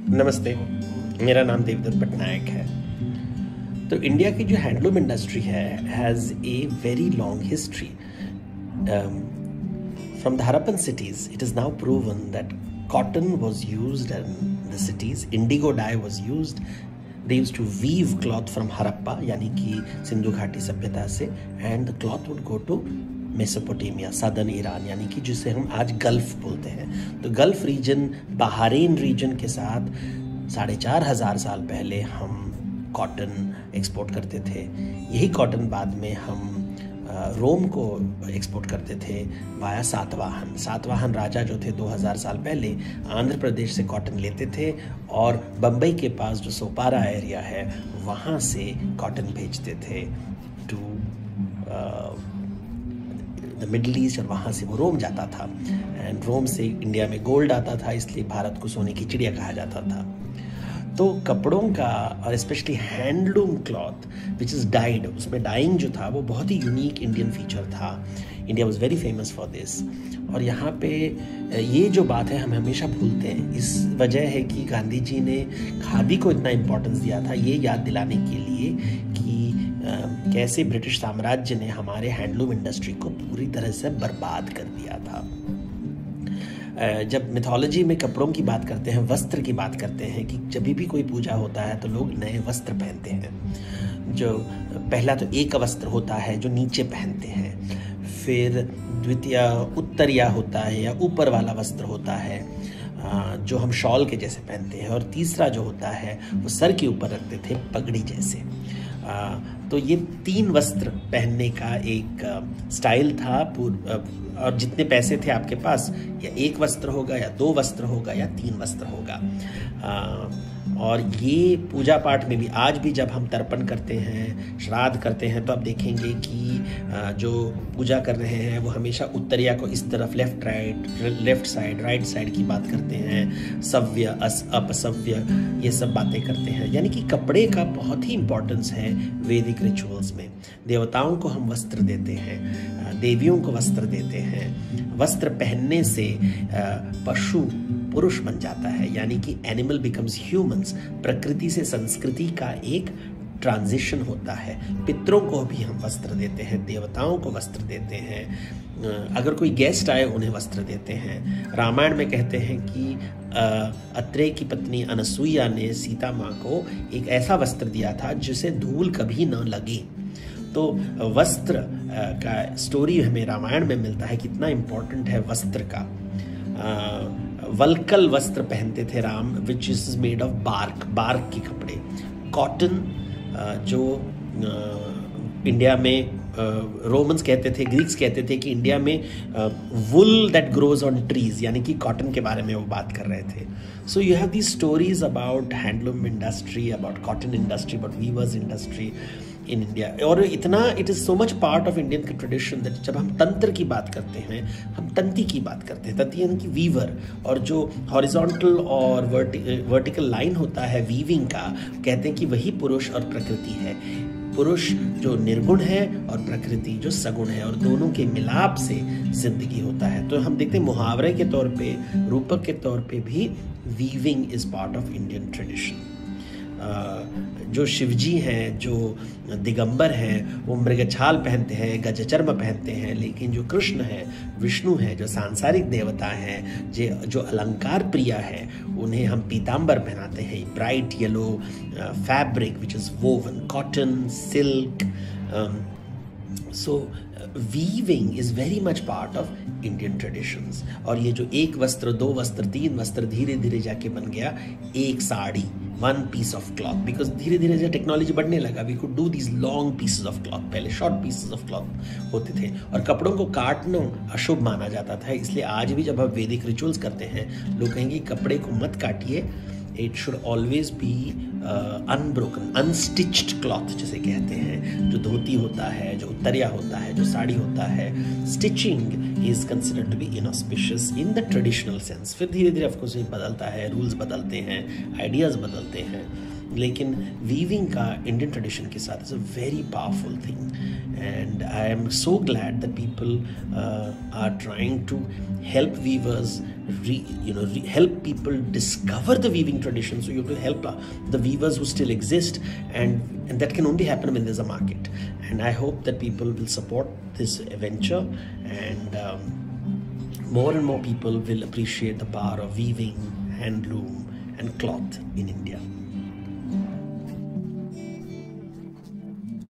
नमस्ते, मेरा नाम देवदत्त पटनायक है। तो इंडिया की जो हैंडलूम इंडस्ट्री है has a very long history. From the Harappan cities, it is now proven that cotton was used in the cities, indigo dye was used. They used to weave cloth from Harappa, यानी कि सिंधु घाटी सभ्यता से, and the cloth would go to Mesopotamia, southern Iran, यानी कि जिसे हम आज गल्फ बोलते हैं। तो गल्फ रीजन, बहरीन रीजन के साथ 4,500 साल पहले हम कॉटन एक्सपोर्ट करते थे। यही कॉटन बाद में हम रोम को एक्सपोर्ट करते थे वाया सातवाहन राजा जो थे 2000 साल पहले आंध्र प्रदेश से कॉटन लेते थे और बम्बई के पास जो सोपारा एरिया है वहाँ से कॉटन भेजते थे टू द मिडल ईस्ट, और वहाँ से वो रोम जाता था। एंड रोम से इंडिया में गोल्ड आता था, इसलिए भारत को सोने की चिड़िया कहा जाता था। तो कपड़ों का और specially handloom cloth which is died, उसमें डाइंग जो था वो बहुत ही यूनिक इंडियन फीचर था। India was very famous for this. और यहाँ पे ये जो बात है हम हमेशा भूलते हैं, इस वजह है कि गांधी जी ने खादी को इतना इम्पोर्टेंस दिया था, ये याद दिलाने के लिए कि कैसे ब्रिटिश साम्राज्य ने हमारे हैंडलूम इंडस्ट्री को पूरी तरह से बर्बाद कर दिया था। जब मिथोलॉजी में कपड़ों की बात करते हैं, वस्त्र की बात करते हैं कि जब भी कोई पूजा होता है तो लोग नए वस्त्र पहनते हैं। जो पहला तो एक वस्त्र होता है जो नीचे पहनते हैं, फिर द्वितीय उत्तरीय होता है या ऊपर वाला वस्त्र होता है जो हम शॉल के जैसे पहनते हैं, और तीसरा जो होता है वो सर के ऊपर रखते थे पगड़ी जैसे। तो ये 3 वस्त्र पहनने का एक स्टाइल था। और जितने पैसे थे आपके पास, या 1 वस्त्र होगा या 2 वस्त्र होगा या 3 वस्त्र होगा। और ये पूजा पाठ में भी आज भी जब हम तर्पण करते हैं, श्राद्ध करते हैं, तो आप देखेंगे कि जो पूजा कर रहे हैं वो हमेशा उत्तरिया को इस तरफ लेफ्ट साइड राइट साइड की बात करते हैं, सव्य अपसव्य ये सब बातें करते हैं। यानी कि कपड़े का बहुत ही इम्पोर्टेंस है वैदिक रिचुअल्स में। देवताओं को हम वस्त्र देते हैं, देवियों को वस्त्र देते हैं। वस्त्र पहनने से पशु पुरुष बन जाता है, यानी कि एनिमल बिकम्स ह्यूमंस। प्रकृति से संस्कृति का एक ट्रांजिशन होता है। पितरों को भी हम वस्त्र देते हैं, देवताओं को वस्त्र देते हैं। अगर कोई गेस्ट आए उन्हें वस्त्र देते हैं। रामायण में कहते हैं कि अत्रेय की पत्नी अनसुईया ने सीता माँ को एक ऐसा वस्त्र दिया था जिसे धूल कभी न लगे। तो वस्त्र का स्टोरी हमें रामायण में मिलता है, कितना इम्पोर्टेंट है वस्त्र का। वल्कल वस्त्र पहनते थे Ram, which is made of bark के कपड़े। कॉटन जो इंडिया में रोमन्स कहते थे, ग्रीक्स कहते थे कि इंडिया में वुल दैट ग्रोज ऑन ट्रीज, यानी कि कॉटन के बारे में वो बात कर रहे थे। So you have these stories about handloom industry, about cotton industry, about weavers industry in India. और इतना it is so much part of Indian tradition that जब हम तंत्र की बात करते हैं, हम तंती की बात करते हैं। तंती यानी कि वीवर, और जो हॉरिजॉन्टल और वर्टिकल लाइन होता है वीविंग का, कहते हैं कि वही पुरुष और प्रकृति है। पुरुष जो निर्गुण है और प्रकृति जो सगुण है, और दोनों के मिलाप से जिंदगी होता है। तो हम देखते हैं मुहावरे के तौर पे, रूपक के तौर पे भी weaving is part of Indian tradition. जो शिवजी हैं, जो दिगंबर हैं, वो मृगछाल पहनते हैं, गजचर्म पहनते हैं। लेकिन जो कृष्ण है, विष्णु है, जो सांसारिक देवता हैं, जो अलंकार प्रिया है, उन्हें हम पीताम्बर पहनाते हैं, bright yellow fabric which is woven, cotton, silk. So weaving is very much part of Indian traditions. और ये जो 1 वस्त्र, 2 वस्त्र, 3 वस्त्र धीरे धीरे जाके बन गया एक sari, 1 piece of cloth, because धीरे धीरे जब टेक्नोलॉजी बढ़ने लगा, we could do these long pieces of cloth. पहले शॉर्ट पीसेस ऑफ क्लॉथ होते थे, और कपड़ों को काटना अशुभ माना जाता था। इसलिए आज भी जब हम वैदिक रिचुअल्स करते हैं, लोग कहेंगे कपड़े को मत काटिए, it should always be unbroken, unstitched cloth जिसे कहते हैं। जो धोती होता है, जो उत्तरिया होता है, जो साड़ी होता है, stitching is considered to be inauspicious in the traditional sense. फिर धीरे धीरे ऑफकोर्स ये बदलता है, रूल्स बदलते हैं, आइडियाज़ बदलते हैं, लेकिन वीविंग का इंडियन ट्रेडिशन के साथ is a very powerful thing. And I am so glad that people are trying to help weavers help people discover the weaving tradition. So you have to help the weavers who still exist, and that can only happen when there's a market. And I hope that people will support this venture, and more and more people will appreciate the power of weaving, handloom and cloth in India.